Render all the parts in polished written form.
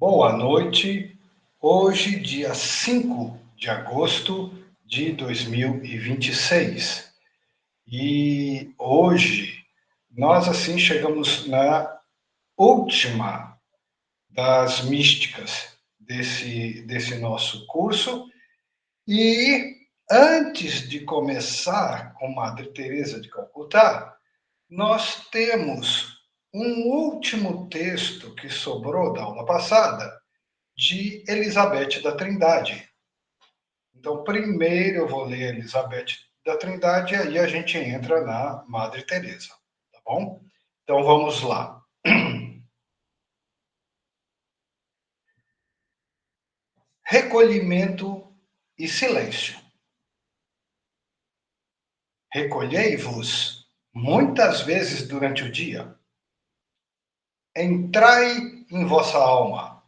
Boa noite. Hoje, dia 5 de agosto de 2026. E hoje nós assim chegamos na última das místicas desse nosso curso. E antes de começar com Madre Teresa de Calcutá, nós temos um último texto que sobrou da aula passada, de Elizabeth da Trindade. Então, primeiro eu vou ler Elizabeth da Trindade e aí a gente entra na Madre Teresa, tá bom? Então vamos lá. Recolhimento e silêncio. Recolhei-vos muitas vezes durante o dia. Entrai em vossa alma.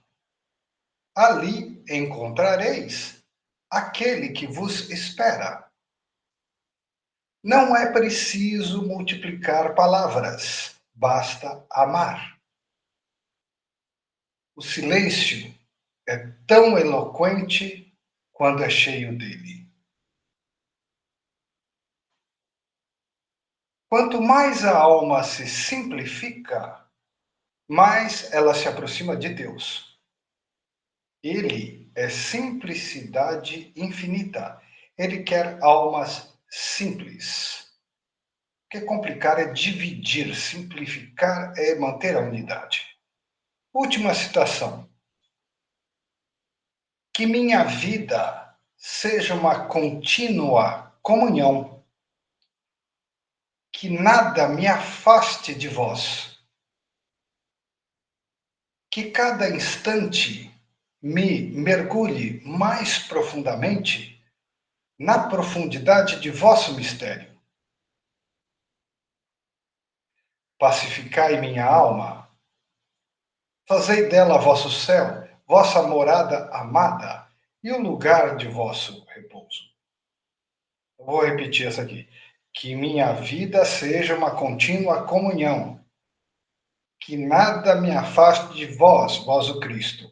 Ali encontrareis aquele que vos espera. Não é preciso multiplicar palavras, basta amar. O silêncio é tão eloquente quando é cheio dele. Quanto mais a alma se simplifica, mais ela se aproxima de Deus. Ele é simplicidade infinita. Ele quer almas simples. Porque complicar é dividir, simplificar é manter a unidade. Última citação. Que minha vida seja uma contínua comunhão, que nada me afaste de vós, que cada instante me mergulhe mais profundamente na profundidade de vosso mistério. Pacificai minha alma, fazei dela vosso céu, vossa morada amada e o lugar de vosso repouso. Eu vou repetir essa aqui. Que minha vida seja uma contínua comunhão, que nada me afaste de vós, vós o Cristo.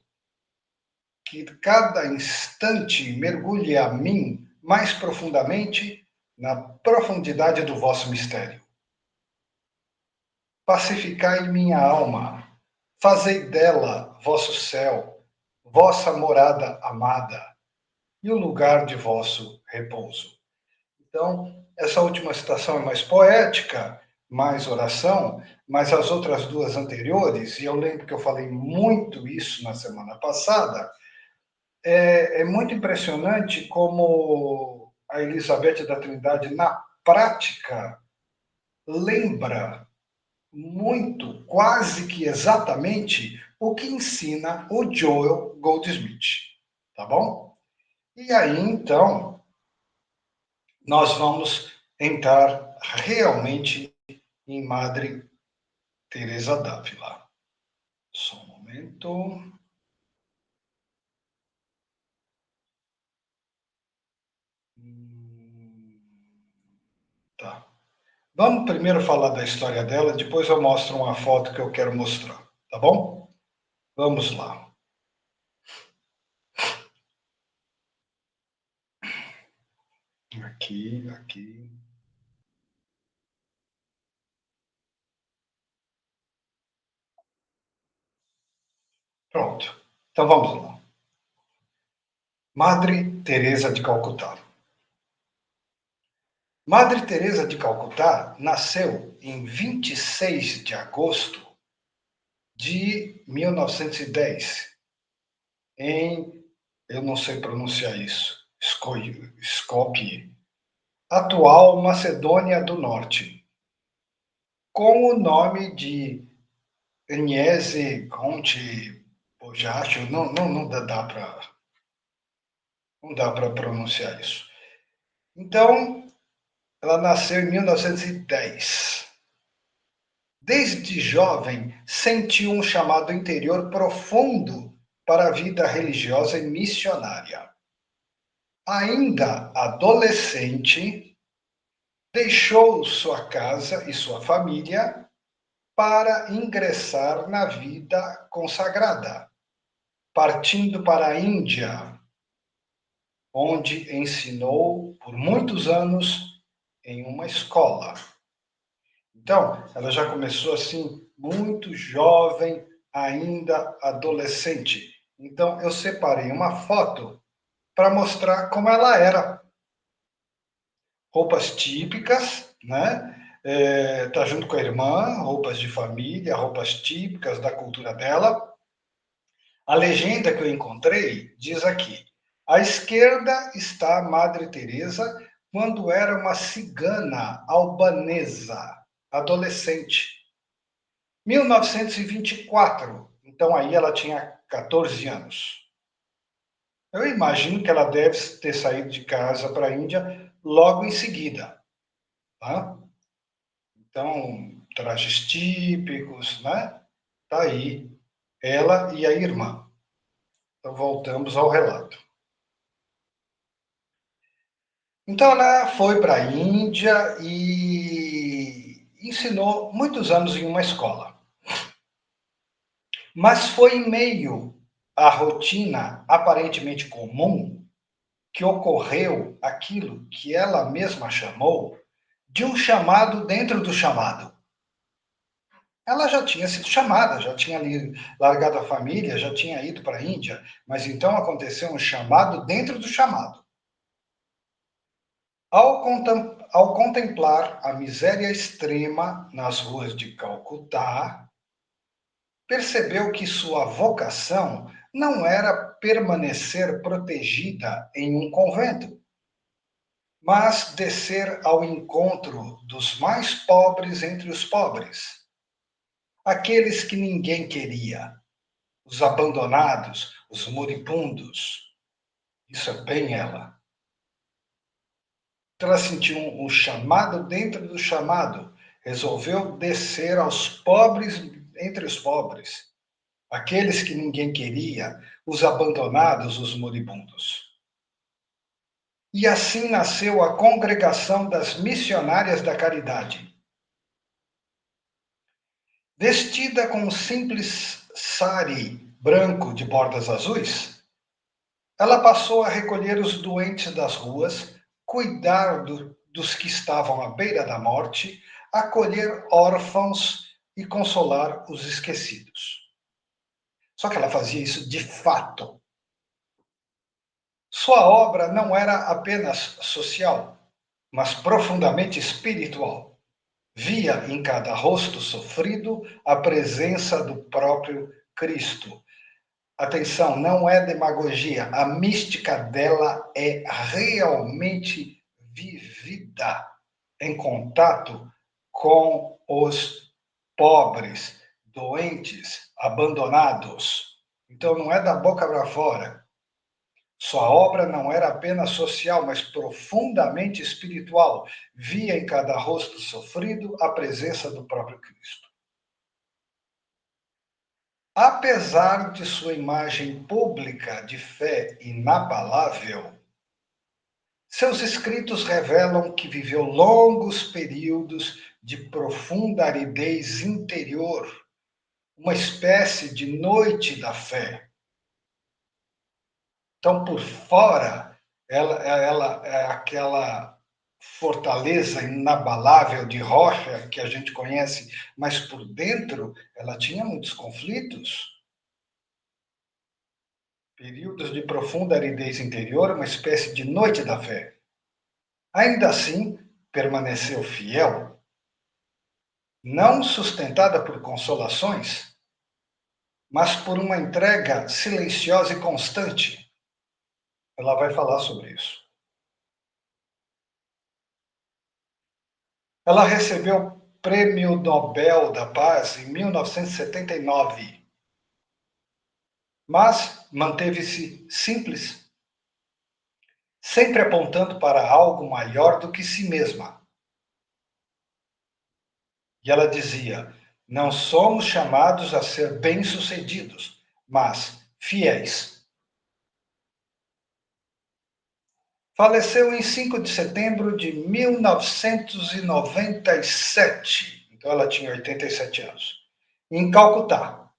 Que cada instante mergulhe a mim mais profundamente na profundidade do vosso mistério. Pacificai minha alma, fazei dela vosso céu, vossa morada amada e o lugar de vosso repouso. Então, essa última citação é mais poética, mais oração, mas as outras duas anteriores, e eu lembro que eu falei muito isso na semana passada, é muito impressionante como a Elizabeth da Trindade, na prática, lembra muito, quase que exatamente, o que ensina o Joel Goldsmith, tá bom? E aí, então, nós vamos entrar realmente em Madre Teresa d'Ávila. Só um momento. Tá. Vamos primeiro falar da história dela, depois eu mostro uma foto que eu quero mostrar, tá bom? Vamos lá. Aqui. Pronto. Então vamos lá. Madre Teresa de Calcutá. Madre Teresa de Calcutá nasceu em 26 de agosto de 1910, em, eu não sei pronunciar isso, Skopje, atual Macedônia do Norte, com o nome de Agnese Conte Bojacho, não dá para pronunciar isso. Então, ela nasceu em 1910. Desde jovem, sentiu um chamado interior profundo para a vida religiosa e missionária. Ainda adolescente, deixou sua casa e sua família para ingressar na vida consagrada. partindo para a Índia, onde ensinou por muitos anos em uma escola. Então, ela já começou assim, muito jovem, ainda adolescente. Então, eu separei uma foto para mostrar como ela era. Roupas típicas, né? Tá junto com a irmã, roupas de família, roupas típicas da cultura dela. A legenda que eu encontrei diz aqui: à esquerda está a Madre Teresa quando era uma cigana albanesa, adolescente. 1924, então aí ela tinha 14 anos. Eu imagino que ela deve ter saído de casa para a Índia logo em seguida, tá? Então, trajes típicos, né? Tá aí ela e a irmã. Então, voltamos ao relato. Então, ela foi para a Índia e ensinou muitos anos em uma escola. Mas foi em meio à rotina aparentemente comum que ocorreu aquilo que ela mesma chamou de um chamado dentro do chamado. Ela já tinha sido chamada, já tinha largado a família, já tinha ido para a Índia, mas então aconteceu um chamado dentro do chamado. Ao contemplar a miséria extrema nas ruas de Calcutá, percebeu que sua vocação não era permanecer protegida em um convento, mas descer ao encontro dos mais pobres entre os pobres, aqueles que ninguém queria, os abandonados, os moribundos. Isso é bem ela. Então ela sentiu um chamado dentro do chamado, resolveu descer aos pobres entre os pobres, aqueles que ninguém queria, os abandonados, os moribundos. E assim nasceu a Congregação das Missionárias da Caridade. Vestida com um simples sari branco de bordas azuis, ela passou a recolher os doentes das ruas, cuidar dos que estavam à beira da morte, acolher órfãos e consolar os esquecidos. Só que ela fazia isso de fato. Sua obra não era apenas social, mas profundamente espiritual. Via em cada rosto sofrido a presença do próprio Cristo. Atenção, não é demagogia. A mística dela é realmente vivida em contato com os pobres, doentes, abandonados. Então, não é da boca para fora. Sua obra não era apenas social, mas profundamente espiritual. Via em cada rosto sofrido a presença do próprio Cristo. Apesar de sua imagem pública de fé inabalável, seus escritos revelam que viveu longos períodos de profunda aridez interior, uma espécie de noite da fé. Então, por fora, ela é aquela fortaleza inabalável de rocha que a gente conhece, mas por dentro ela tinha muitos conflitos. Períodos de profunda aridez interior, uma espécie de noite da fé. Ainda assim, permaneceu fiel, não sustentada por consolações, mas por uma entrega silenciosa e constante. Ela vai falar sobre isso. Ela recebeu o Prêmio Nobel da Paz em 1979, mas manteve-se simples, sempre apontando para algo maior do que si mesma. E ela dizia: não somos chamados a ser bem-sucedidos, mas fiéis. Faleceu em 5 de setembro de 1997. Então ela tinha 87 anos. Em Calcutá.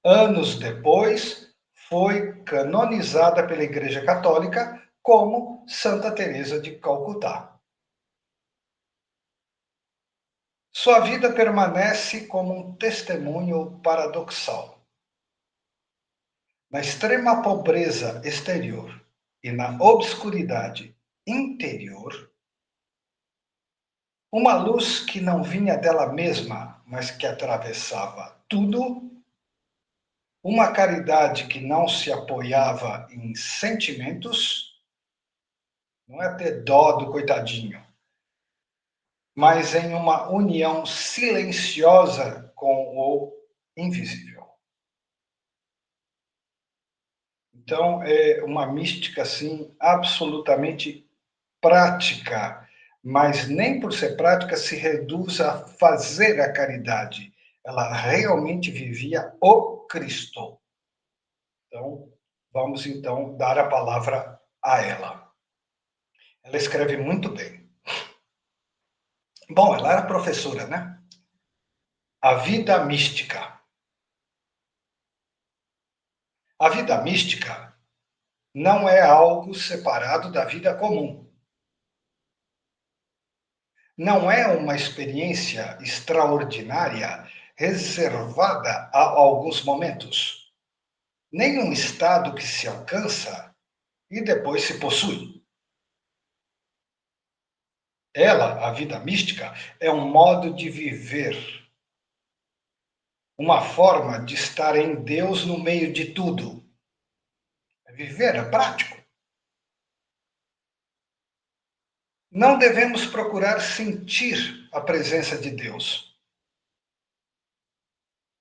Anos depois, foi canonizada pela Igreja Católica como Santa Teresa de Calcutá. Sua vida permanece como um testemunho paradoxal. Na extrema pobreza exterior e na obscuridade interior, uma luz que não vinha dela mesma, mas que atravessava tudo, uma caridade que não se apoiava em sentimentos, não é ter dó do coitadinho, mas em uma união silenciosa com o invisível. Então, é uma mística, assim, absolutamente prática, mas nem por ser prática se reduz a fazer a caridade. Ela realmente vivia o Cristo. Então, vamos então dar a palavra a ela. Ela escreve muito bem. Bom, ela era professora, né? A vida mística. A vida mística não é algo separado da vida comum. Não é uma experiência extraordinária reservada a alguns momentos, nem um estado que se alcança e depois se possui. Ela, a vida mística, é um modo de viver, uma forma de estar em Deus no meio de tudo. Viver é prático. Não devemos procurar sentir a presença de Deus,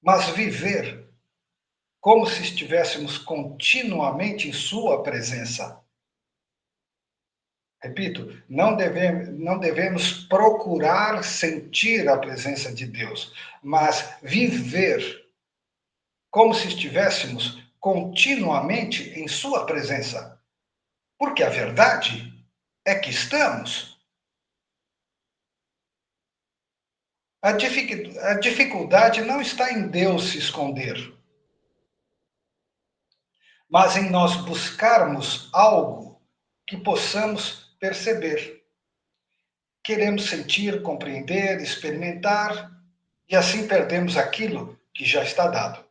mas viver como se estivéssemos continuamente em Sua presença. Repito, não devemos procurar sentir a presença de Deus, mas viver como se estivéssemos continuamente em Sua presença. Porque a verdade é que estamos. A dificuldade não está em Deus se esconder, mas em nós buscarmos algo que possamos perceber. Queremos sentir, compreender, experimentar, e assim perdemos aquilo que já está dado.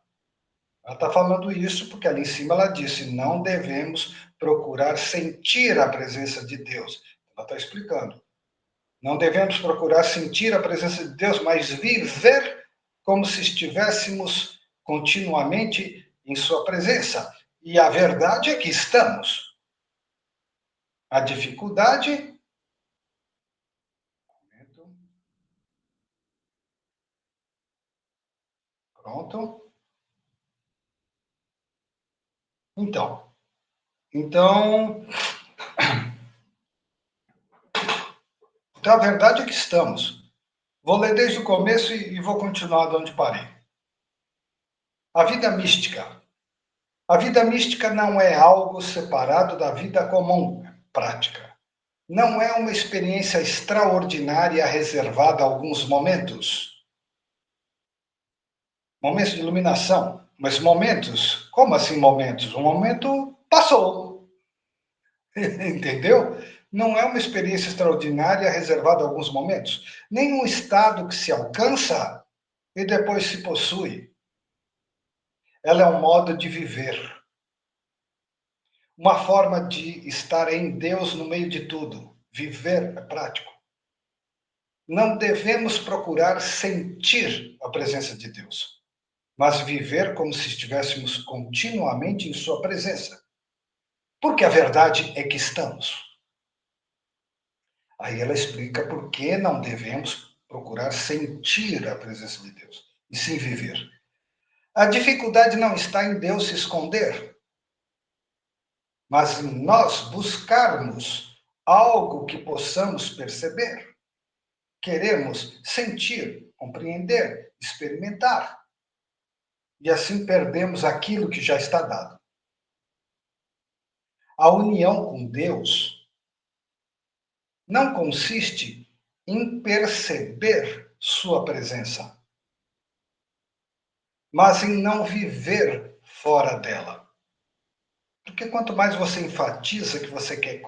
Ela está falando isso porque ali em cima ela disse: não devemos procurar sentir a presença de Deus. Ela está explicando. Não devemos procurar sentir a presença de Deus, mas viver como se estivéssemos continuamente em Sua presença. E a verdade é que estamos. A dificuldade. Pronto. Então, então, então a verdade é que estamos. Vou ler desde o começo e vou continuar de onde parei. A vida mística. A vida mística não é algo separado da vida comum, prática. Não é uma experiência extraordinária reservada a alguns momentos. Momentos de iluminação. Mas momentos? Como assim momentos? Um momento passou. Entendeu? Não é uma experiência extraordinária reservada a alguns momentos. Nem um estado que se alcança e depois se possui. Ela é um modo de viver. Uma forma de estar em Deus no meio de tudo. Viver é prático. Não devemos procurar sentir a presença de Deus, mas viver como se estivéssemos continuamente em Sua presença. Porque a verdade é que estamos. Aí ela explica por que não devemos procurar sentir a presença de Deus, e sim viver. A dificuldade não está em Deus se esconder, mas em nós buscarmos algo que possamos perceber. Queremos sentir, compreender, experimentar. E assim perdemos aquilo que já está dado. A união com Deus não consiste em perceber sua presença, mas em não viver fora dela. Porque quanto mais você enfatiza que você quer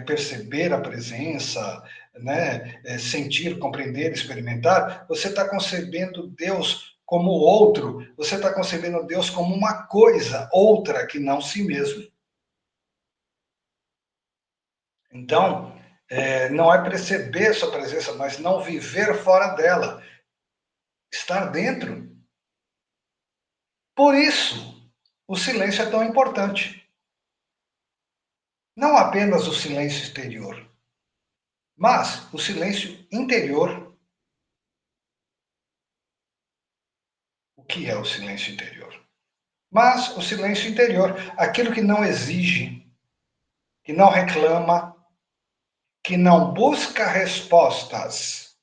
perceber a presença, né, sentir, compreender, experimentar, você está concebendo Deus como outro, você está concebendo Deus como uma coisa, outra que não si mesmo. Então, não é perceber sua presença, mas não viver fora dela, estar dentro. Por isso, o silêncio é tão importante. Não apenas o silêncio exterior, mas o silêncio interior. O que é o silêncio interior? Mas o silêncio interior, aquilo que não exige, que não reclama, que não busca respostas.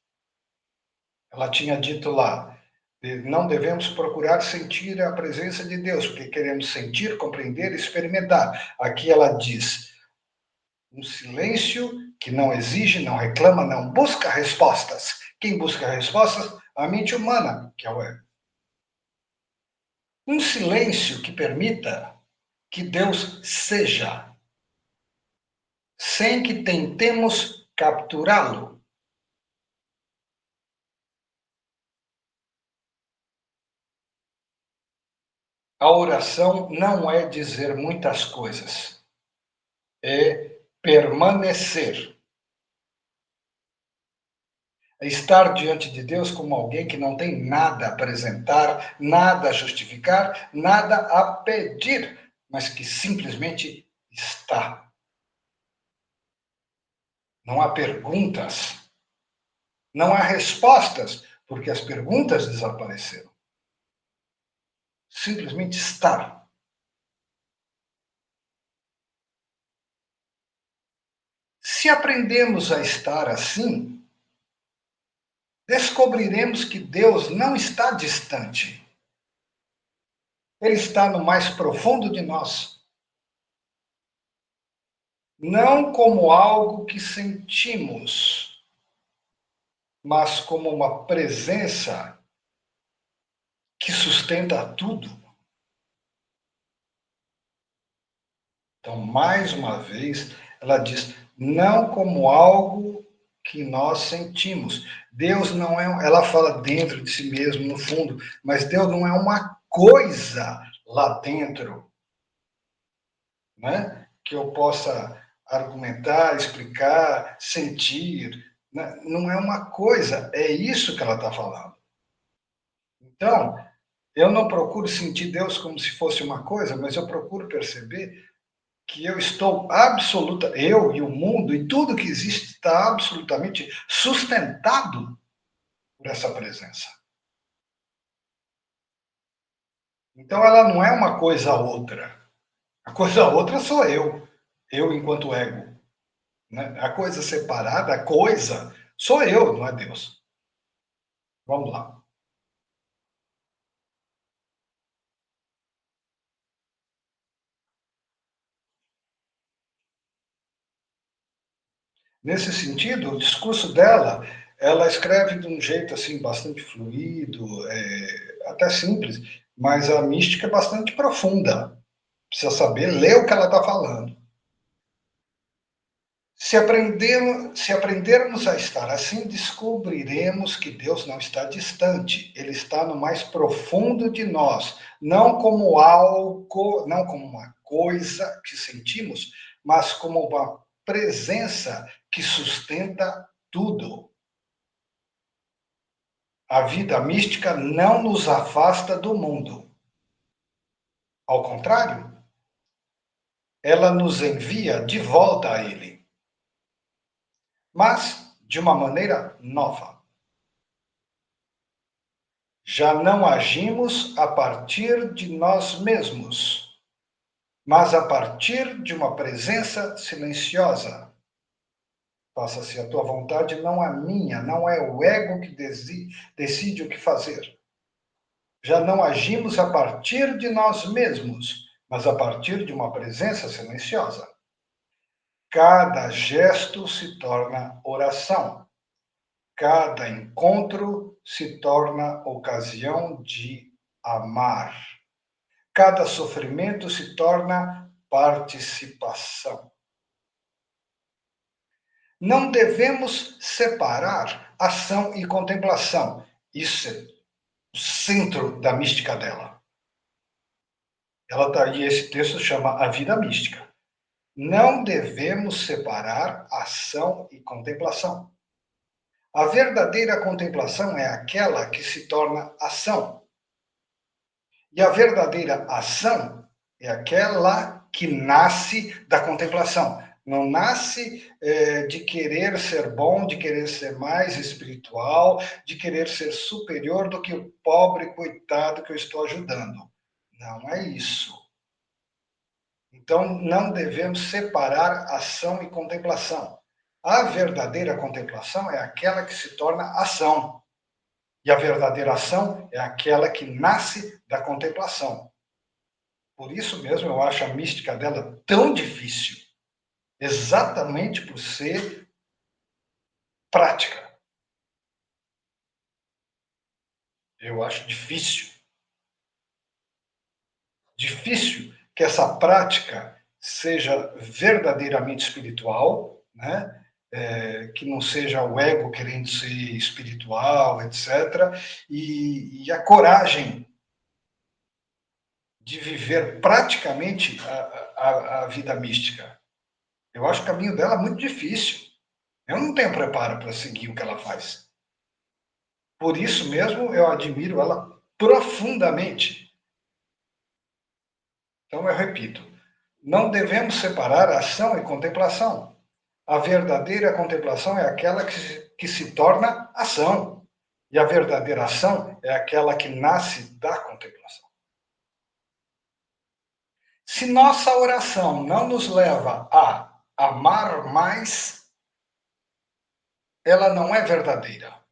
Ela tinha dito lá, não devemos procurar sentir a presença de Deus, porque queremos sentir, compreender, experimentar. Aqui ela diz, um silêncio que não exige, não reclama, não busca respostas. Quem busca respostas? A mente humana, que é o ego. Um silêncio que permita que Deus seja, sem que tentemos capturá-lo. A oração não é dizer muitas coisas, é permanecer. É estar diante de Deus como alguém que não tem nada a apresentar, nada a justificar, nada a pedir, mas que simplesmente está. Não há perguntas, não há respostas, porque as perguntas desapareceram. Simplesmente estar. Se aprendemos a estar assim, descobriremos que Deus não está distante. Ele está no mais profundo de nós. Não como algo que sentimos, mas como uma presença que sustenta tudo. Então, mais uma vez, ela diz: não como algo que nós sentimos. Deus não é, ela fala dentro de si mesmo, no fundo, mas Deus não é uma coisa lá dentro, né? Que eu possa argumentar, explicar, sentir. Né? Não é uma coisa, é isso que ela está falando. Então, eu não procuro sentir Deus como se fosse uma coisa, mas eu procuro perceber que eu estou eu e o mundo e tudo que existe está absolutamente sustentado por essa presença. Então ela não é uma coisa outra. A coisa outra sou eu enquanto ego. Né? A coisa separada, a coisa, sou eu, não é Deus. Vamos lá. Nesse sentido, o discurso dela, ela escreve de um jeito assim bastante fluido, até simples, mas a mística é bastante profunda. Precisa saber ler o que ela está falando. Se aprendermos a estar assim, descobriremos que Deus não está distante, Ele está no mais profundo de nós, não como algo, não como uma coisa que sentimos, mas como uma presença que sustenta tudo. A vida mística não nos afasta do mundo. Ao contrário, ela nos envia de volta a Ele, mas de uma maneira nova. Já não agimos a partir de nós mesmos, mas a partir de uma presença silenciosa. Faça-se a tua vontade, não a minha, não é o ego que decide o que fazer. Já não agimos a partir de nós mesmos, mas a partir de uma presença silenciosa. Cada gesto se torna oração. Cada encontro se torna ocasião de amar. Cada sofrimento se torna participação. Não devemos separar ação e contemplação. Isso é o centro da mística dela. E esse texto chama A Vida Mística. Não devemos separar ação e contemplação. A verdadeira contemplação é aquela que se torna ação. E a verdadeira ação é aquela que nasce da contemplação. Não nasce de querer ser bom, de querer ser mais espiritual, de querer ser superior do que o pobre coitado que eu estou ajudando. Não é isso. Então, não devemos separar ação e contemplação. A verdadeira contemplação é aquela que se torna ação. E a verdadeira ação é aquela que nasce da contemplação. Por isso mesmo eu acho a mística dela tão difícil. Exatamente por ser prática. Eu acho difícil. Difícil que essa prática seja verdadeiramente espiritual, né? Que não seja o ego querendo ser espiritual, etc. E a coragem de viver praticamente a vida mística. Eu acho o caminho dela muito difícil. Eu não tenho preparo para seguir o que ela faz. Por isso mesmo eu admiro ela profundamente. Então eu repito, não devemos separar ação e contemplação. A verdadeira contemplação é aquela que se torna ação. E a verdadeira ação é aquela que nasce da contemplação. Se nossa oração não nos leva a amar mais, ela não é verdadeira.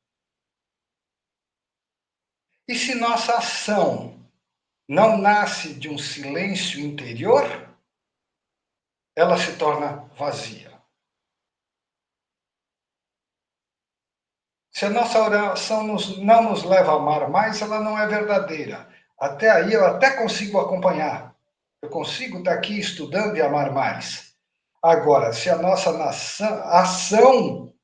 E se nossa ação não nasce de um silêncio interior, ela se torna vazia. Se a nossa oração não nos leva a amar mais, ela não é verdadeira. Até aí eu até consigo acompanhar. Eu consigo estar aqui estudando e amar mais. Agora, se a nossa ação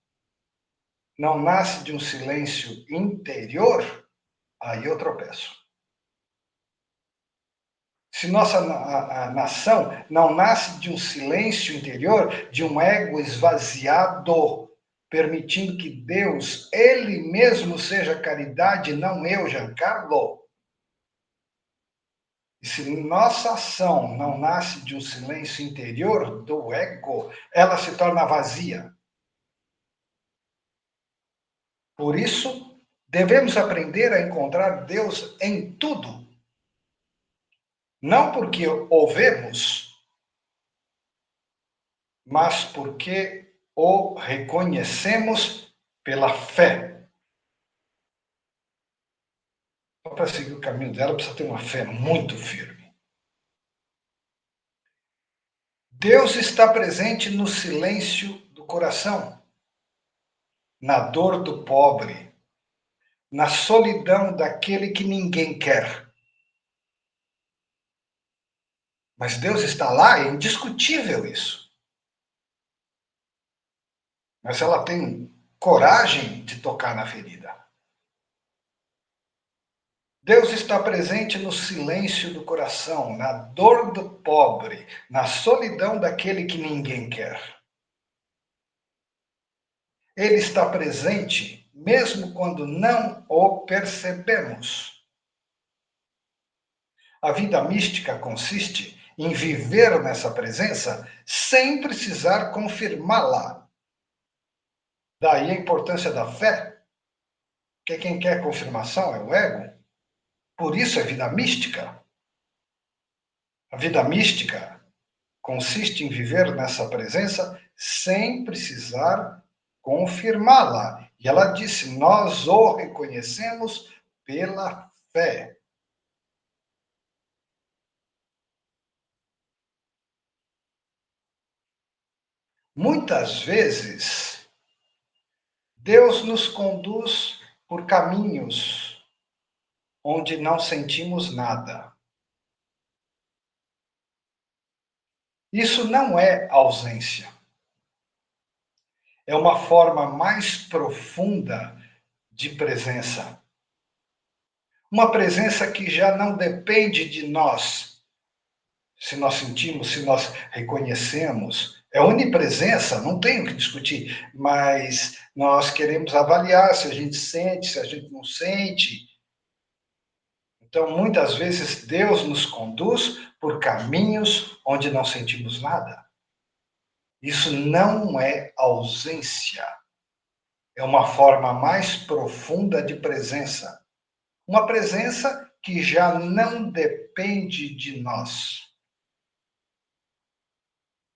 não nasce de um silêncio interior, aí eu tropeço. Se nossa a nação não nasce de um silêncio interior, de um ego esvaziado, permitindo que Deus, Ele mesmo, seja caridade, não eu, Giancarlo. E se nossa ação não nasce de um silêncio interior do ego, ela se torna vazia. Por isso, devemos aprender a encontrar Deus em tudo. Não porque o vemos, mas porque o reconhecemos pela fé. Só para seguir o caminho dela, precisa ter uma fé muito firme. Deus está presente no silêncio do coração, na dor do pobre, na solidão daquele que ninguém quer. Mas Deus está lá, é indiscutível isso. Mas ela tem coragem de tocar na ferida. Deus está presente no silêncio do coração, na dor do pobre, na solidão daquele que ninguém quer. Ele está presente mesmo quando não o percebemos. A vida mística consiste em viver nessa presença sem precisar confirmá-la. Daí a importância da fé, que quem quer confirmação é o ego. Por isso é vida mística. A vida mística consiste em viver nessa presença sem precisar confirmá-la. E ela disse: nós o reconhecemos pela fé. Muitas vezes, Deus nos conduz por caminhos onde não sentimos nada. Isso não é ausência. É uma forma mais profunda de presença. Uma presença que já não depende de nós, se nós sentimos, se nós reconhecemos. É onipresença, não tem o que discutir, mas nós queremos avaliar se a gente sente, se a gente não sente. Então, muitas vezes, Deus nos conduz por caminhos onde não sentimos nada. Isso não é ausência, é uma forma mais profunda de presença. Uma presença que já não depende de nós.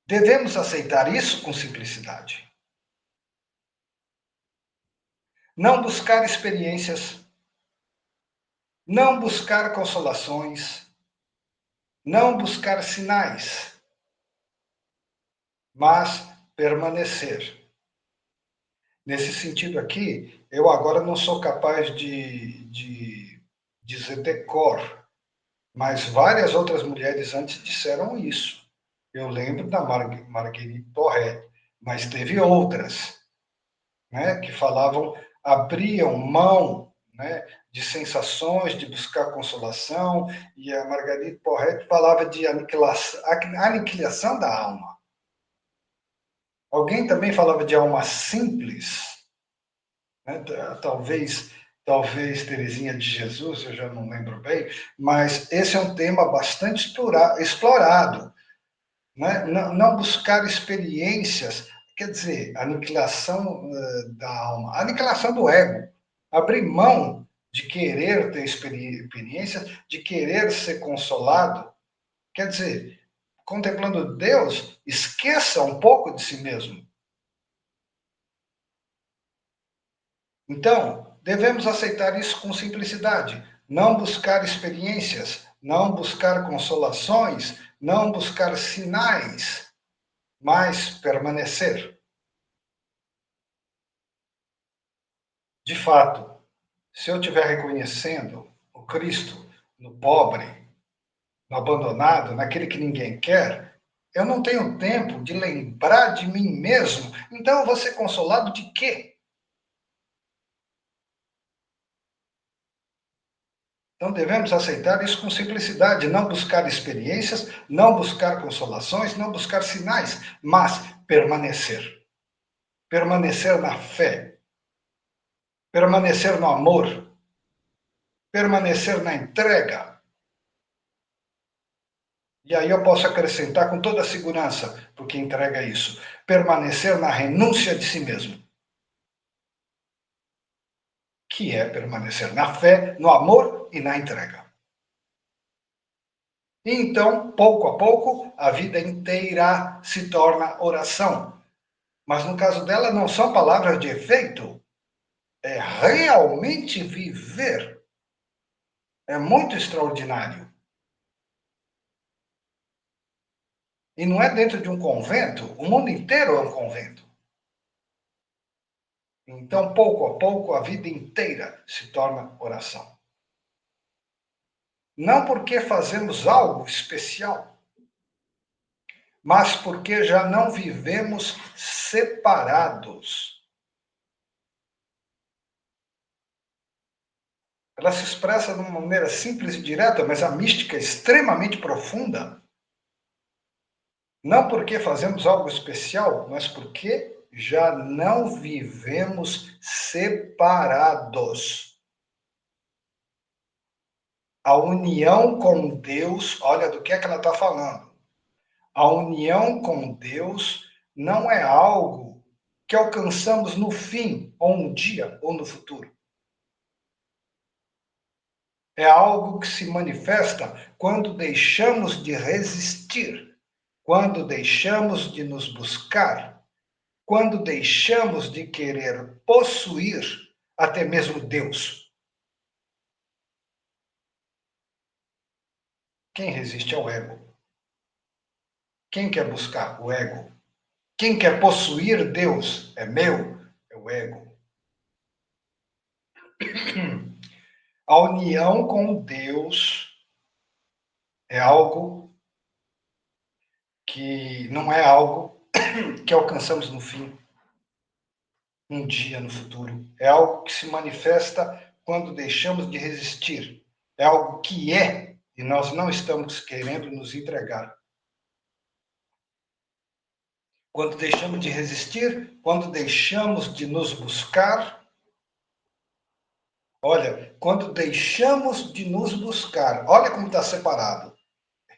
Devemos aceitar isso com simplicidade. Não buscar experiências, não buscar consolações, não buscar sinais, mas permanecer. Nesse sentido aqui, eu agora não sou capaz de dizer decor, mas várias outras mulheres antes disseram isso. Eu lembro da Marguerite Porret, mas teve outras, né, que falavam, abriam mão, né, de sensações, de buscar consolação, e a Marguerite Porret falava de aniquilação da alma. Alguém também falava de alma simples, né, talvez Teresinha de Jesus, eu já não lembro bem, mas esse é um tema bastante explorado, né? Não buscar experiências, quer dizer, aniquilação da alma, aniquilação do ego, abrir mão de querer ter experiências, de querer ser consolado, quer dizer, contemplando Deus, esqueça um pouco de si mesmo. Então, devemos aceitar isso com simplicidade, não buscar experiências, não buscar consolações, não buscar sinais, mas permanecer. De fato, se eu estiver reconhecendo o Cristo no pobre, no abandonado, naquele que ninguém quer, eu não tenho tempo de lembrar de mim mesmo. Então eu vou ser consolado de quê? Então devemos aceitar isso com simplicidade, não buscar experiências, não buscar consolações, não buscar sinais, mas permanecer. Permanecer na fé, permanecer no amor, permanecer na entrega. E aí eu posso acrescentar com toda a segurança, porque entrega isso, permanecer na renúncia de si mesmo, que é permanecer na fé, no amor e na entrega. E então, pouco a pouco, a vida inteira se torna oração. Mas no caso dela, não são palavras de efeito, é realmente viver. É muito extraordinário. E não é dentro de um convento, o mundo inteiro é um convento. Então, pouco a pouco, a vida inteira se torna oração. Não porque fazemos algo especial, mas porque já não vivemos separados. Ela se expressa de uma maneira simples e direta, mas a mística é extremamente profunda. Não porque fazemos algo especial, mas porque já não vivemos separados. A união com Deus, olha do que é que ela está falando. A união com Deus não é algo que alcançamos no fim, ou um dia, ou no futuro. É algo que se manifesta quando deixamos de resistir, quando deixamos de nos buscar, quando deixamos de querer possuir até mesmo Deus. Quem resiste ao ego? Quem quer buscar o ego? Quem quer possuir Deus? É meu, é o ego. A união com Deus é algo que não é algo que alcançamos no fim, um dia no futuro. É algo que se manifesta quando deixamos de resistir. É algo que é e nós não estamos querendo nos entregar. Quando deixamos de resistir, quando deixamos de nos buscar, olha, quando deixamos de nos buscar, olha como está separado.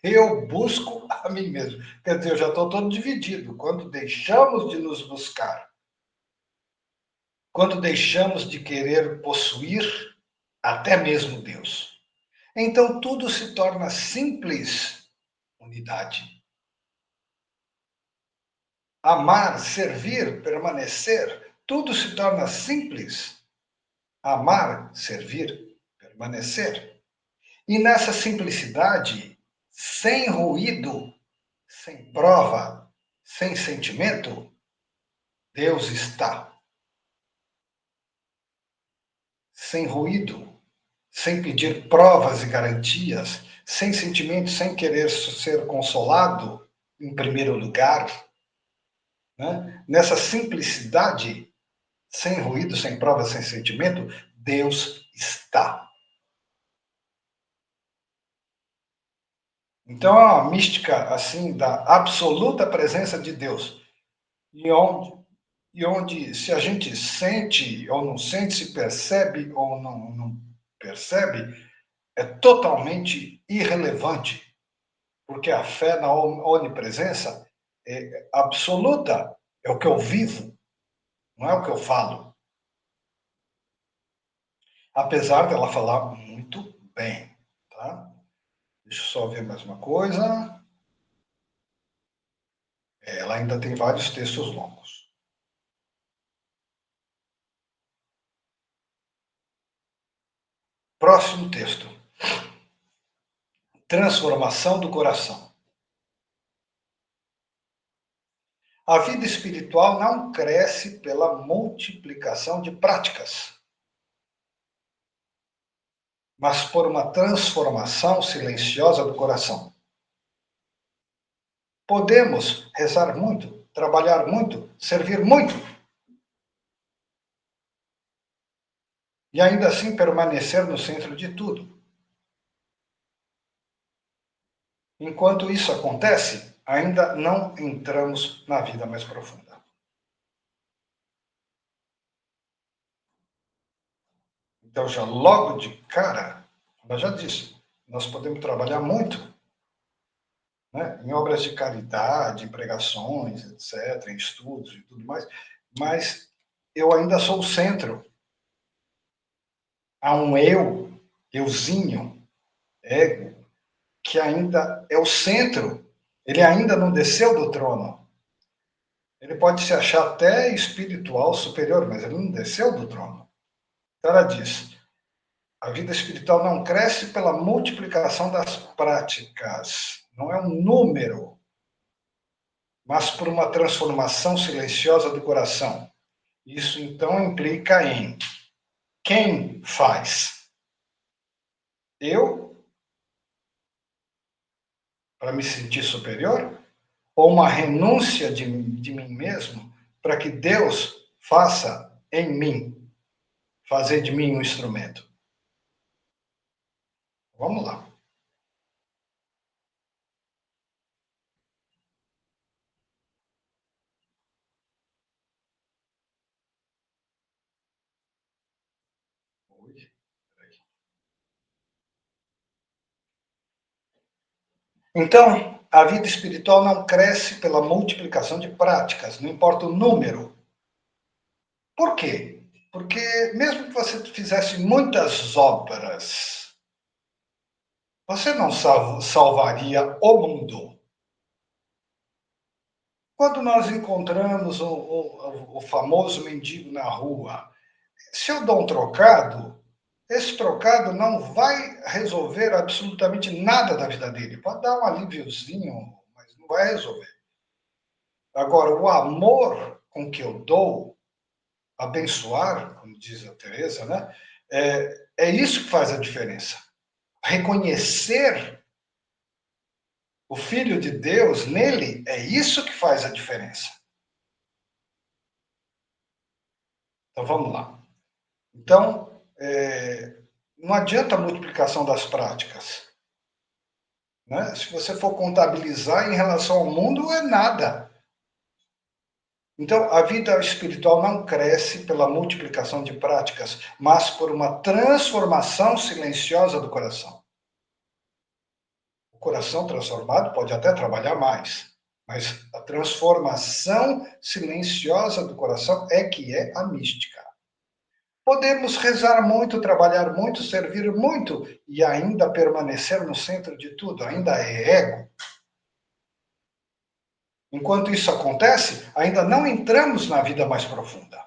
Eu busco a mim mesmo. Quer dizer, eu já estou todo dividido. Quando deixamos de nos buscar, quando deixamos de querer possuir até mesmo Deus, então tudo se torna simples unidade. Amar, servir, permanecer, tudo se torna simples. Amar, servir, permanecer. E nessa simplicidade, sem ruído, sem prova, sem sentimento, Deus está. Sem ruído, sem pedir provas e garantias, sem sentimento, sem querer ser consolado, em primeiro lugar, né? Nessa simplicidade, sem ruído, sem provas, sem sentimento, Deus está. Então é uma mística assim da absoluta presença de Deus. E onde se a gente sente ou não sente, se percebe ou não percebe, é totalmente irrelevante, porque a fé na onipresença é absoluta, é o que eu vivo, não é o que eu falo. Apesar dela falar muito bem, tá? Deixa eu só ver mais uma coisa. Ela ainda tem vários textos longos. Próximo texto. Transformação do coração. A vida espiritual não cresce pela multiplicação de práticas, mas por uma transformação silenciosa do coração. Podemos rezar muito, trabalhar muito, servir muito, e ainda assim permanecer no centro de tudo. Enquanto isso acontece, ainda não entramos na vida mais profunda. Então, já logo de cara, ela já disse, nós podemos trabalhar muito, né, em obras de caridade, em pregações, etc., em estudos e tudo mais, mas eu ainda sou o centro. Há um euzinho, ego, que ainda é o centro. Ele ainda não desceu do trono. Ele pode se achar até espiritual superior, mas ele não desceu do trono. Então ela diz: a vida espiritual não cresce pela multiplicação das práticas, não é um número, mas por uma transformação silenciosa do coração. Isso então implica em quem faz? Eu, para me sentir superior? Ou uma renúncia de mim mesmo para que Deus faça em mim, fazer de mim um instrumento? Vamos lá. Então, a vida espiritual não cresce pela multiplicação de práticas, não importa o número. Por quê? Porque mesmo que você fizesse muitas obras, você não salvaria o mundo. Quando nós encontramos o famoso mendigo na rua, se eu dou um trocado, esse trocado não vai resolver absolutamente nada da vida dele. Pode dar um alíviozinho, mas não vai resolver. Agora, o amor com que eu dou, abençoar, como diz a Teresa, né? É isso que faz a diferença. Reconhecer o Filho de Deus nele, é isso que faz a diferença. Então vamos lá. Então, não adianta a multiplicação das práticas. Né? Se você for contabilizar em relação ao mundo, é nada. Então, a vida espiritual não cresce pela multiplicação de práticas, mas por uma transformação silenciosa do coração. O coração transformado pode até trabalhar mais, mas a transformação silenciosa do coração é que é a mística. Podemos rezar muito, trabalhar muito, servir muito e ainda permanecer no centro de tudo, ainda é ego. Enquanto isso acontece, ainda não entramos na vida mais profunda.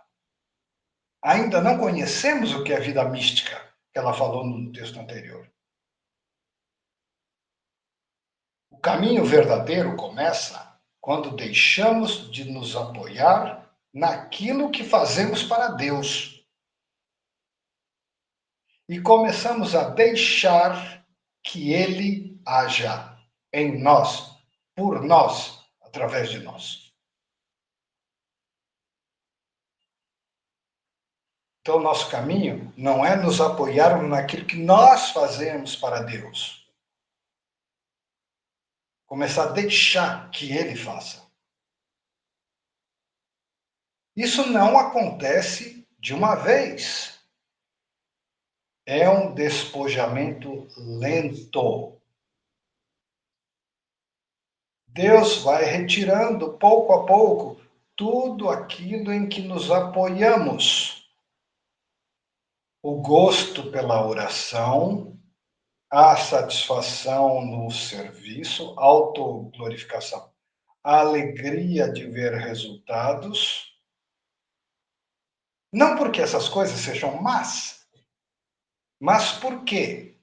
Ainda não conhecemos o que é a vida mística, que ela falou no texto anterior. O caminho verdadeiro começa quando deixamos de nos apoiar naquilo que fazemos para Deus e começamos a deixar que Ele haja em nós, por nós, através de nós. Então, nosso caminho não é nos apoiarmos naquilo que nós fazemos para Deus. Começar a deixar que Ele faça. Isso não acontece de uma vez. É um despojamento lento. Deus vai retirando pouco a pouco tudo aquilo em que nos apoiamos. O gosto pela oração, a satisfação no serviço, autoglorificação, a alegria de ver resultados. Não porque essas coisas sejam más, mas porque,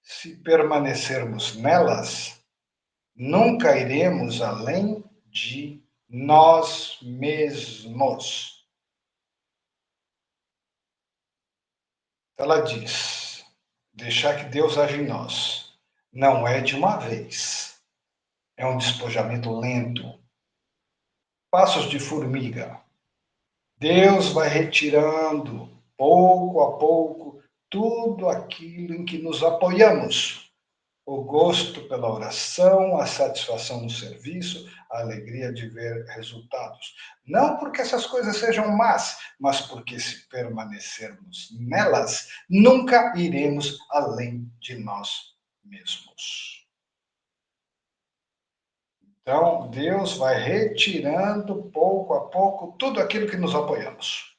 se permanecermos nelas, nunca iremos além de nós mesmos. Ela diz: deixar que Deus age em nós. Não é de uma vez. É um despojamento lento. Passos de formiga. Deus vai retirando, pouco a pouco, tudo aquilo em que nos apoiamos. O gosto pela oração, a satisfação no serviço, a alegria de ver resultados. Não porque essas coisas sejam más, mas porque se permanecermos nelas, nunca iremos além de nós mesmos. Então, Deus vai retirando pouco a pouco tudo aquilo que nos apoiamos.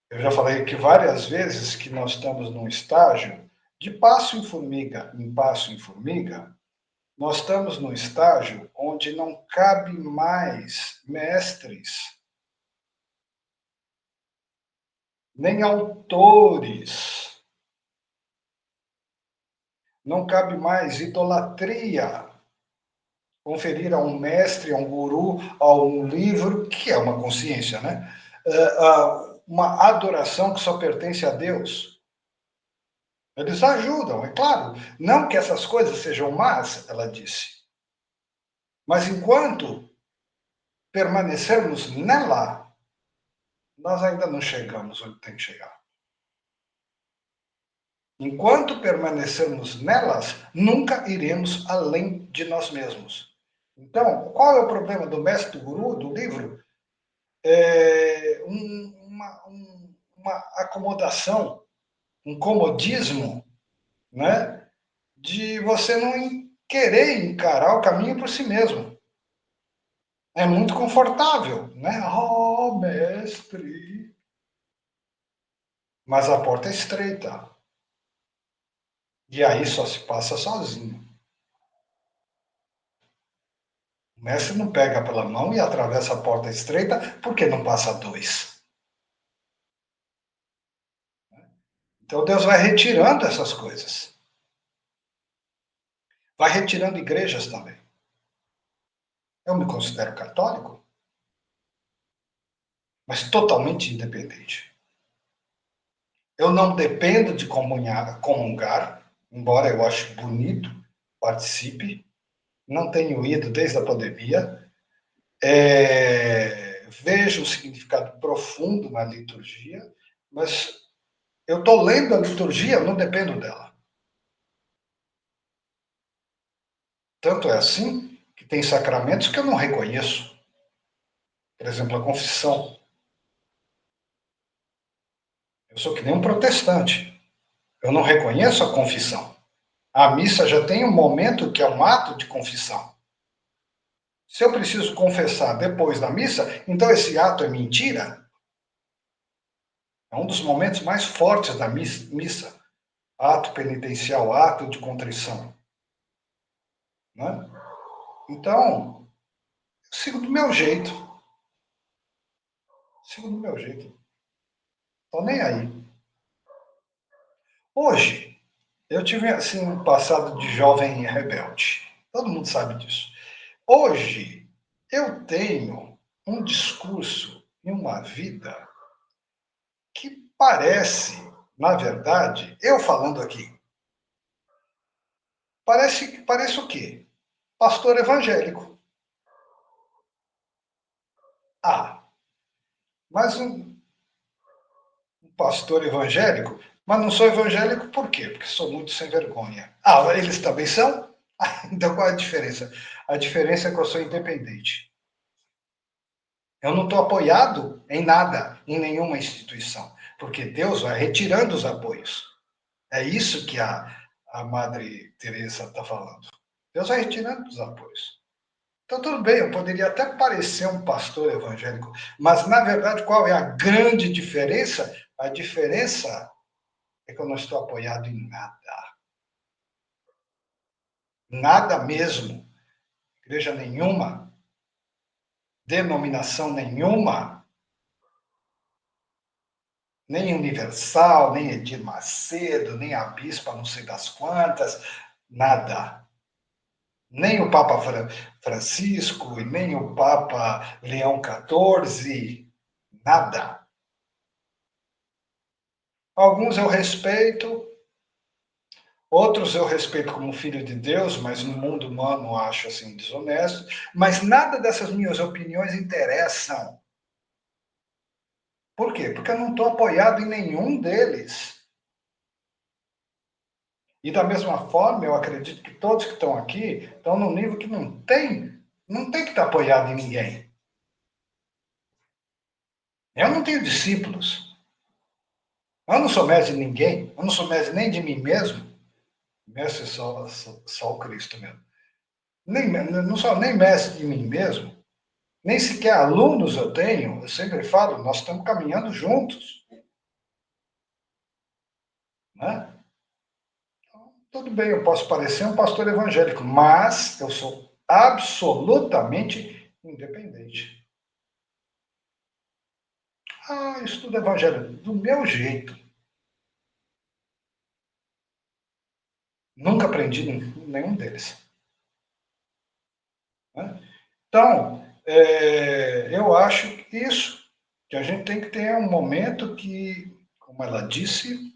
Eu já falei que várias vezes que nós estamos num estágio de passo em formiga, nós estamos num estágio onde não cabe mais mestres, nem autores, não cabe mais idolatria, conferir a um mestre, a um guru, a um livro, que é uma consciência, né? Uma adoração que só pertence a Deus. Eles ajudam, é claro. Não que essas coisas sejam más, ela disse. Mas enquanto permanecermos nela, nós ainda não chegamos onde tem que chegar. Enquanto permanecermos nelas, nunca iremos além de nós mesmos. Então, qual é o problema do mestre, do guru, do livro? É uma acomodação, um comodismo, né? De você não querer encarar o caminho por si mesmo. É muito confortável, né? Oh, mestre. Mas a porta é estreita. E aí só se passa sozinho. O mestre não pega pela mão e atravessa a porta estreita, porque não passa dois. Então Deus vai retirando essas coisas. Vai retirando igrejas também. Eu me considero católico, mas totalmente independente. Eu não dependo de comungar, embora eu ache bonito, participe. Não tenho ido desde a pandemia. Vejo um significado profundo na liturgia, mas eu estou lendo a liturgia, eu não dependo dela. Tanto é assim que tem sacramentos que eu não reconheço. Por exemplo, a confissão. Eu sou que nem um protestante. Eu não reconheço a confissão. A missa já tem um momento que é um ato de confissão. Se eu preciso confessar depois da missa, então esse ato é mentira? É um dos momentos mais fortes da missa. Ato penitencial, ato de contrição. Né? Então, sigo do meu jeito. Sigo do meu jeito. Estou nem aí. Hoje, eu tive assim um passado de jovem rebelde. Todo mundo sabe disso. Hoje, eu tenho um discurso e uma vida que parece, na verdade, eu falando aqui, parece o quê? Pastor evangélico. Ah, mas um pastor evangélico? Mas não sou evangélico por quê? Porque sou muito sem vergonha. Ah, eles também são? Então qual é a diferença? A diferença é que eu sou independente. Eu não estou apoiado em nada, em nenhuma instituição, porque Deus vai retirando os apoios. É isso que a Madre Teresa está falando. Deus vai retirando os apoios. Então, tudo bem, eu poderia até parecer um pastor evangélico, mas, na verdade, qual é a grande diferença? A diferença é que eu não estou apoiado em nada. Nada mesmo. Igreja nenhuma, denominação nenhuma, nem Universal, nem Edir Macedo, nem a Bispa não sei das quantas, nada. Nem o Papa Francisco, e nem o Papa Leão XIV, nada. Alguns eu respeito, outros eu respeito como filho de Deus, mas no mundo humano acho assim desonesto. Mas nada dessas minhas opiniões interessam. Por quê? Porque eu não estou apoiado em nenhum deles. E da mesma forma, eu acredito que todos que estão aqui estão num nível que não tem que estar apoiado em ninguém. Eu não tenho discípulos. Eu não sou mestre de ninguém. Eu não sou mestre nem de mim mesmo. Mestre só o Cristo mesmo. Não sou nem mestre de mim mesmo. Nem sequer alunos eu tenho. Eu sempre falo, nós estamos caminhando juntos. Né? Tudo bem, eu posso parecer um pastor evangélico, mas eu sou absolutamente independente. Ah, eu estudo evangelho do meu jeito. Nunca aprendi nenhum deles. Né? Então, eu acho isso, que a gente tem que ter um momento que, como ela disse,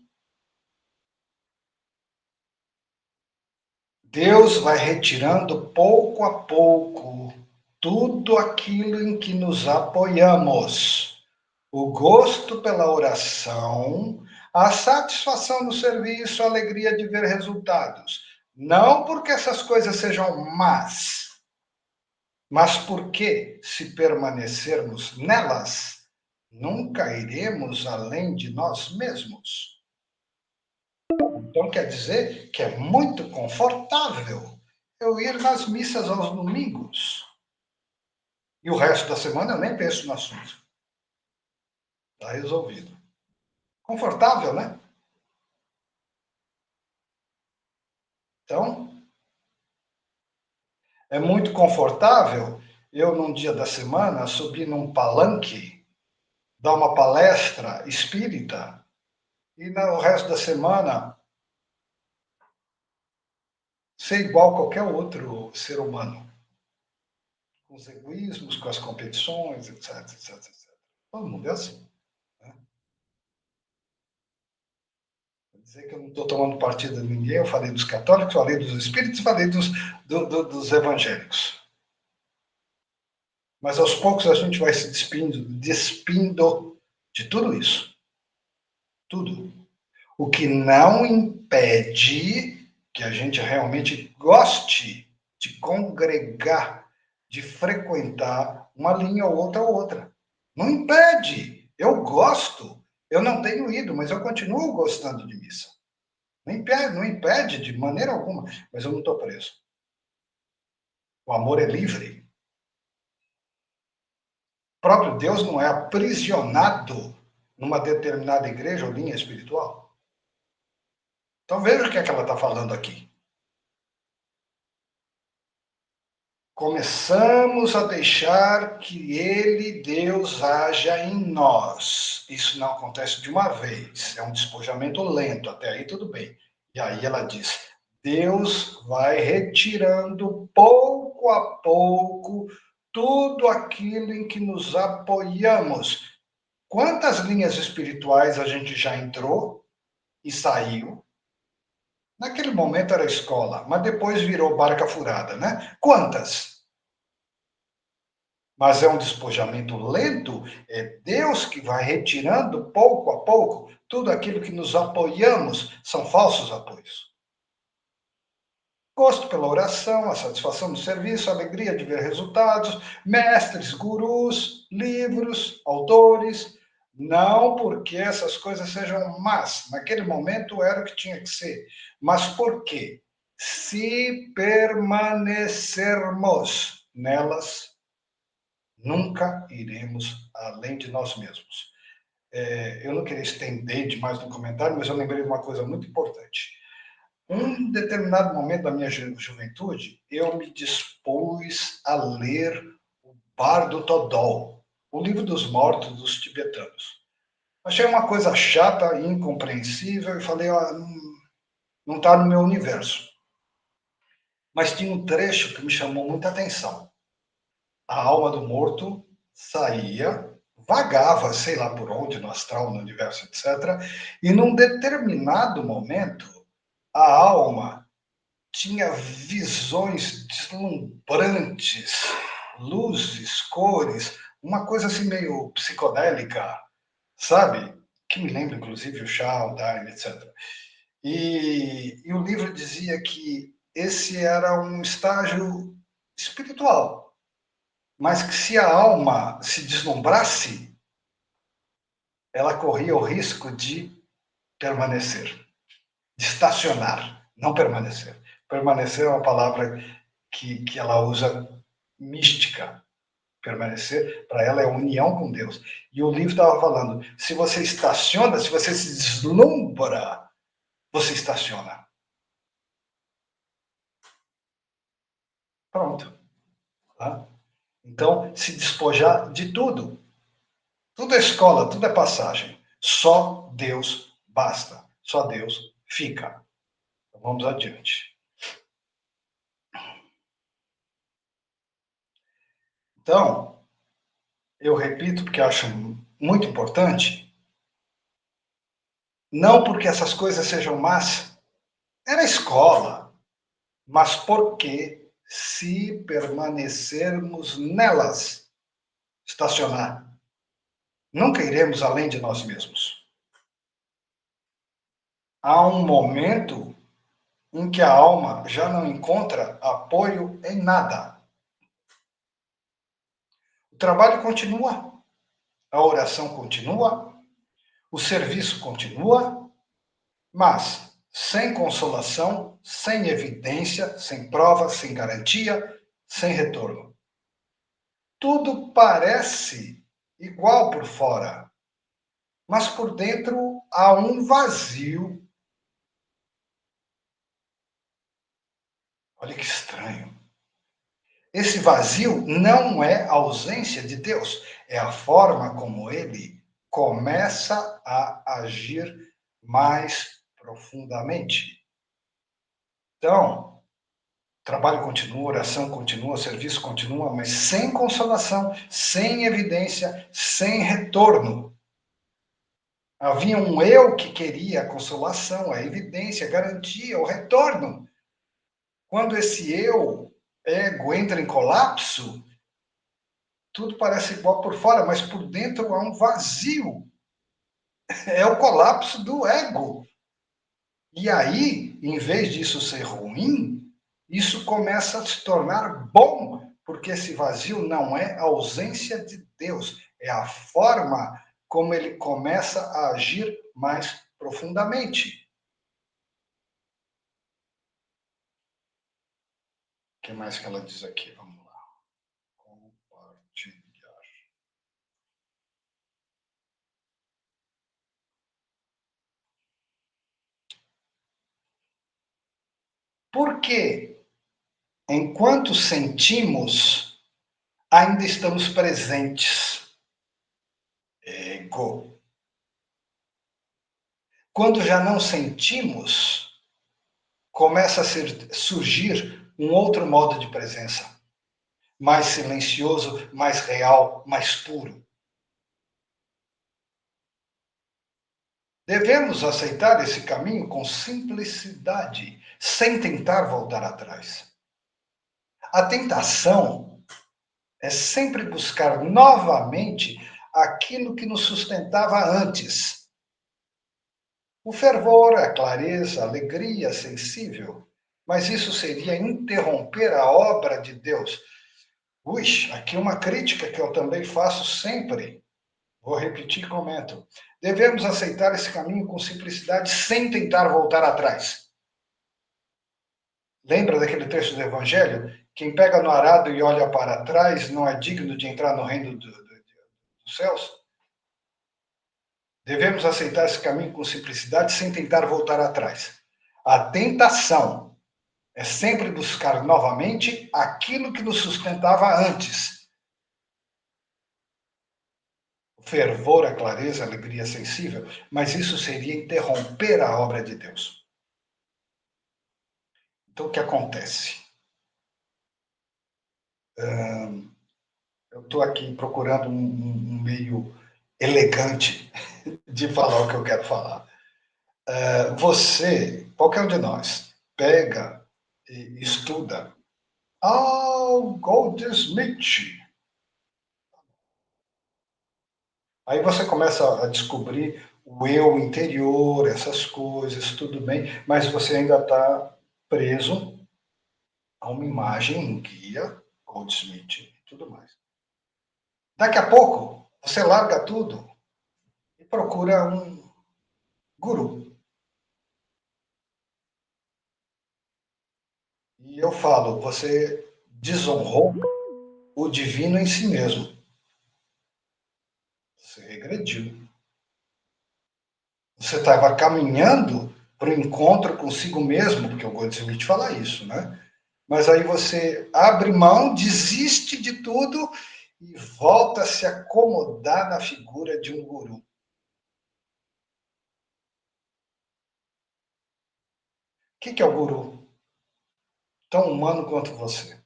Deus vai retirando pouco a pouco tudo aquilo em que nos apoiamos. O gosto pela oração, a satisfação no serviço, a alegria de ver resultados. Não porque essas coisas sejam más, mas porque, se permanecermos nelas, nunca iremos além de nós mesmos. Então quer dizer que é muito confortável eu ir nas missas aos domingos. E o resto da semana eu nem penso no assunto. Está resolvido. Confortável, né? Então, é muito confortável eu, num dia da semana, subir num palanque, dar uma palestra espírita, e no resto da semana ser igual a qualquer outro ser humano, com os egoísmos, com as competições, etc, etc, etc. Todo mundo é assim. Né? Quer dizer que eu não estou tomando partido de ninguém, eu falei dos católicos, falei dos espíritos, falei dos evangélicos. Mas aos poucos a gente vai se despindo de tudo isso. Tudo. O que não impede que a gente realmente goste de congregar, de frequentar uma linha ou outra. Não impede. Eu gosto. Eu não tenho ido, mas eu continuo gostando de missa. Não impede de maneira alguma, mas eu não estou preso. O amor é livre. O próprio Deus não é aprisionado numa determinada igreja ou linha espiritual. Então veja o que é que ela está falando aqui. Começamos a deixar que ele, Deus, haja em nós. Isso não acontece de uma vez, é um despojamento lento, até aí tudo bem. E aí ela diz: Deus vai retirando pouco a pouco tudo aquilo em que nos apoiamos. Quantas linhas espirituais a gente já entrou e saiu? Naquele momento era escola, mas depois virou barca furada, né? Quantas? Mas é um despojamento lento, é Deus que vai retirando pouco a pouco tudo aquilo que nos apoiamos, são falsos apoios. Gosto pela oração, a satisfação do serviço, a alegria de ver resultados, mestres, gurus, livros, autores, não porque essas coisas sejam más, naquele momento era o que tinha que ser, mas porque se permanecermos nelas, nunca iremos além de nós mesmos. Eu não queria estender demais no comentário, mas eu lembrei de uma coisa muito importante. Um determinado momento da minha juventude, eu me dispus a ler o Bardo Todol, o livro dos mortos dos tibetanos. Achei uma coisa chata e incompreensível e falei, não está no meu universo. Mas tinha um trecho que me chamou muita atenção. A alma do morto saía, vagava, sei lá por onde, no astral, no universo, etc. E num determinado momento, a alma tinha visões deslumbrantes, luzes, cores, uma coisa assim meio psicodélica, sabe? Que me lembra, inclusive, o Shao, o Daime, etc. E o livro dizia que esse era um estágio espiritual, mas que se a alma se deslumbrasse, ela corria o risco de permanecer, de estacionar, não permanecer. Permanecer é uma palavra que ela usa mística. Permanecer, para ela, é união com Deus. E o livro estava falando, se você estaciona, se você se deslumbra, você estaciona. Pronto. Tá? Então, se despojar de tudo. Tudo é escola, tudo é passagem. Só Deus basta. Só Deus fica. Então, vamos adiante. Então, eu repito porque acho muito importante, não porque essas coisas sejam más, era escola, mas porque se permanecermos nelas, estacionar, nunca iremos além de nós mesmos. Há um momento em que a alma já não encontra apoio em nada. O trabalho continua, a oração continua, o serviço continua, mas sem consolação, sem evidência, sem prova, sem garantia, sem retorno. Tudo parece igual por fora, mas por dentro há um vazio. Olha que estranho. Esse vazio não é a ausência de Deus, é a forma como ele começa a agir mais profundamente. Então, trabalho continua, oração continua, serviço continua, mas sem consolação, sem evidência, sem retorno. Havia um eu que queria a consolação, a evidência, a garantia, o retorno. Quando esse eu, ego, entra em colapso, tudo parece igual por fora, mas por dentro há um vazio. É o colapso do ego. E aí, em vez disso ser ruim, isso começa a se tornar bom, porque esse vazio não é a ausência de Deus, é a forma como ele começa a agir mais profundamente. O que mais que ela diz aqui? Vamos lá. Compartilhar. Porque, enquanto sentimos, ainda estamos presentes. Ego. Quando já não sentimos, começa a surgir um outro modo de presença, mais silencioso, mais real, mais puro. Devemos aceitar esse caminho com simplicidade, sem tentar voltar atrás. A tentação é sempre buscar novamente aquilo que nos sustentava antes. O fervor, a clareza, a alegria sensível. Mas isso seria interromper a obra de Deus. Ui, aqui uma crítica que eu também faço sempre. Vou repetir e comento. Devemos aceitar esse caminho com simplicidade, sem tentar voltar atrás. Lembra daquele texto do Evangelho? Quem pega no arado e olha para trás não é digno de entrar no reino dos céus? Devemos aceitar esse caminho com simplicidade, sem tentar voltar atrás. A tentação é sempre buscar novamente aquilo que nos sustentava antes. O fervor, a clareza, a alegria sensível, mas isso seria interromper a obra de Deus. Então, o que acontece? Eu estou aqui procurando um meio elegante de falar o que eu quero falar. Você, qualquer um de nós, pega e estuda Goldsmith. Aí você começa a descobrir o eu interior, essas coisas, tudo bem, mas você ainda está preso a uma imagem, um guia, Goldsmith e tudo mais. Daqui a pouco, você larga tudo e procura um guru. E eu falo, você desonrou o divino em si mesmo. Você regrediu. Você estava caminhando para o encontro consigo mesmo, porque o Goldsmith fala isso, né? Mas aí você abre mão, desiste de tudo e volta a se acomodar na figura de um guru. O que é o guru? Tão humano quanto você.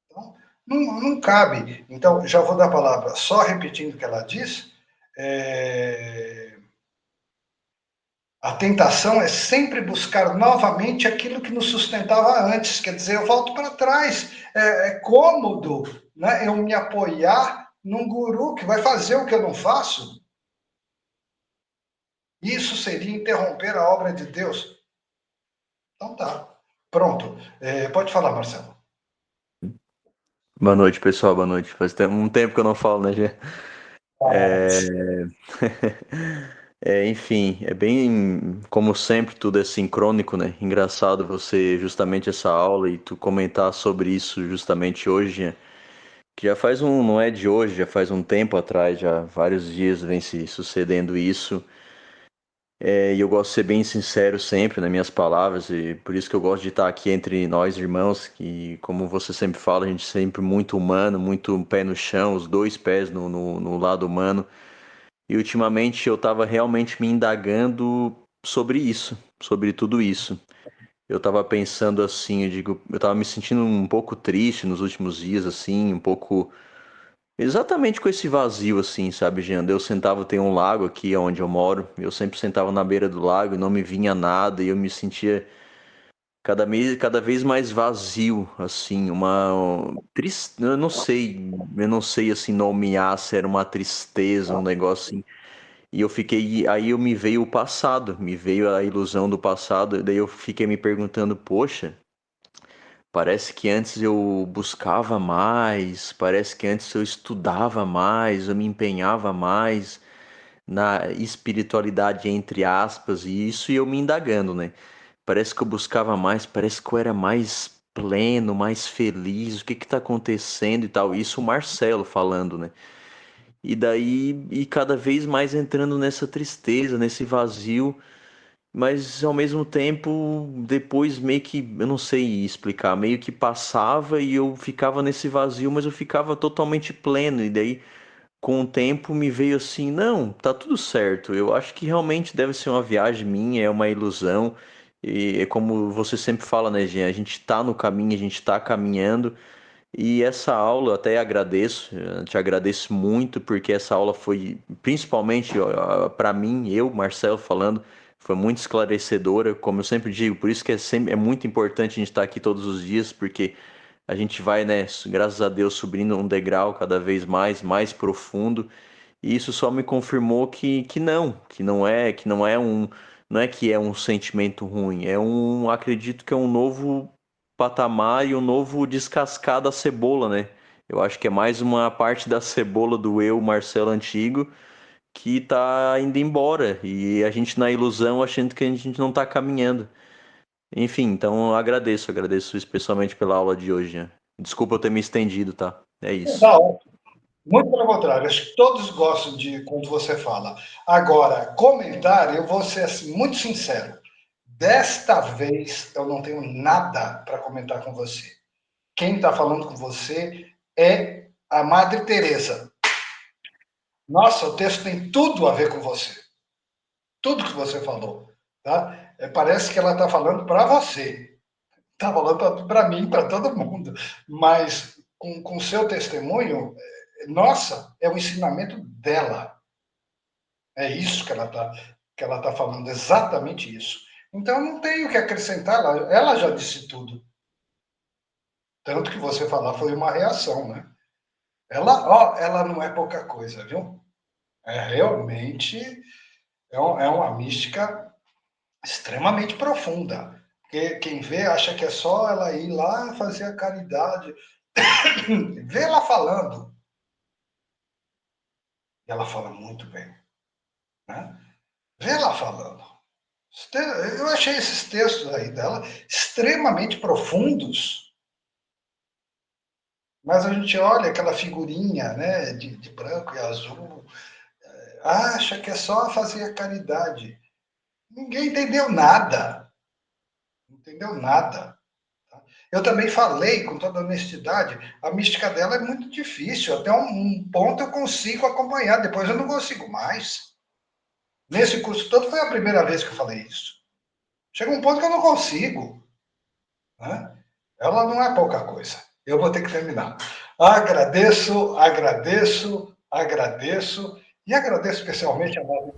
Então, não cabe. Então, já vou dar a palavra, só repetindo o que ela diz. A tentação é sempre buscar novamente aquilo que nos sustentava antes. Quer dizer, eu volto para trás. É cômodo, né, eu me apoiar num guru que vai fazer o que eu não faço. Isso seria interromper a obra de Deus. Então tá. Pronto. Pode falar, Marcelo. Boa noite, pessoal. Boa noite. Faz um tempo que eu não falo, né, Gê? É... enfim, é bem, como sempre, tudo é sincrônico, né? Engraçado você, justamente essa aula e tu comentar sobre isso justamente hoje, né? Que já faz não é de hoje, já faz um tempo atrás, já vários dias vem se sucedendo isso. E eu gosto de ser bem sincero sempre nas minhas palavras, e por isso que eu gosto de estar aqui entre nós, irmãos, que, como você sempre fala, a gente é sempre muito humano, muito pé no chão, os dois pés no lado humano. E ultimamente eu estava realmente me indagando sobre isso, sobre tudo isso. eu tava pensando assim, eu digo, eu tava me sentindo um pouco triste nos últimos dias, assim, um pouco. Exatamente com esse vazio, assim, sabe, Jean? Eu sentava, tem um lago aqui onde eu moro, eu sempre sentava na beira do lago e não me vinha nada, e eu me sentia cada vez mais vazio, assim, uma triste, eu não sei assim nomear se era uma tristeza, um negócio assim. E eu fiquei, aí eu me veio o passado, me veio a ilusão do passado, e daí eu fiquei me perguntando, poxa, parece que antes eu buscava mais, parece que antes eu estudava mais, eu me empenhava mais na espiritualidade, entre aspas, e isso e eu me indagando, né? Parece que eu buscava mais, parece que eu era mais pleno, mais feliz, o que que tá acontecendo e tal. Isso o Marcelo falando, né? E daí, e cada vez mais entrando nessa tristeza, nesse vazio, mas ao mesmo tempo, depois meio que, eu não sei explicar, meio que passava e eu ficava nesse vazio, mas eu ficava totalmente pleno, e daí com o tempo me veio assim, não, tá tudo certo. Eu acho que realmente deve ser uma viagem minha, é uma ilusão. E é como você sempre fala, né, Jean? A gente tá no caminho, a gente tá caminhando. E essa aula, eu até agradeço, te agradeço muito, porque essa aula foi, principalmente para mim, eu, Marcelo, falando, foi muito esclarecedora, como eu sempre digo, por isso que é muito importante a gente estar aqui todos os dias, porque a gente vai, né, graças a Deus, subindo um degrau cada vez mais profundo, e isso só me confirmou que não é um, não é que é um sentimento ruim, é um, acredito que é um novo patamar e um novo descascar da cebola, né? Eu acho que é mais uma parte da cebola do eu, Marcelo antigo, que tá indo embora, e a gente na ilusão achando que a gente não tá caminhando. Enfim, então eu agradeço especialmente pela aula de hoje, né? Desculpa eu ter me estendido, tá? É isso. Tá ótimo. Muito pelo contrário, acho que todos gostam de quando você fala. Agora, comentar, eu vou ser assim, muito sincero. Desta vez eu não tenho nada para comentar com você. Quem está falando com você é a Madre Teresa. Nossa, o texto tem tudo a ver com você. Tudo que você falou. Tá? Parece que ela está falando para você. Está falando para mim, para todo mundo. Mas com o seu testemunho, nossa, é o ensinamento dela. É isso que ela tá falando, exatamente isso. Então, não tenho o que acrescentar, ela já disse tudo. Tanto que você falar foi uma reação, né? Ela, ó, ela não é pouca coisa, viu? É realmente é uma mística extremamente profunda. Porque quem vê acha que é só ela ir lá fazer a caridade. Vê ela falando. E ela fala muito bem. Né? Vê ela falando. Eu achei esses textos aí dela extremamente profundos, mas a gente olha aquela figurinha, né, de branco e azul, acha que é só fazer a caridade. Ninguém entendeu nada, não entendeu nada. Eu também falei, com toda honestidade, a mística dela é muito difícil, até um ponto eu consigo acompanhar, depois eu não consigo mais. Nesse curso todo foi a primeira vez que eu falei isso. Chega um ponto que eu não consigo. Né? Ela não é pouca coisa. Eu vou ter que terminar. Agradeço, agradeço, agradeço e agradeço especialmente a Nova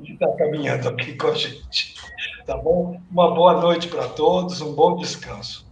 que está caminhando aqui com a gente. Tá bom? Uma boa noite para todos, um bom descanso.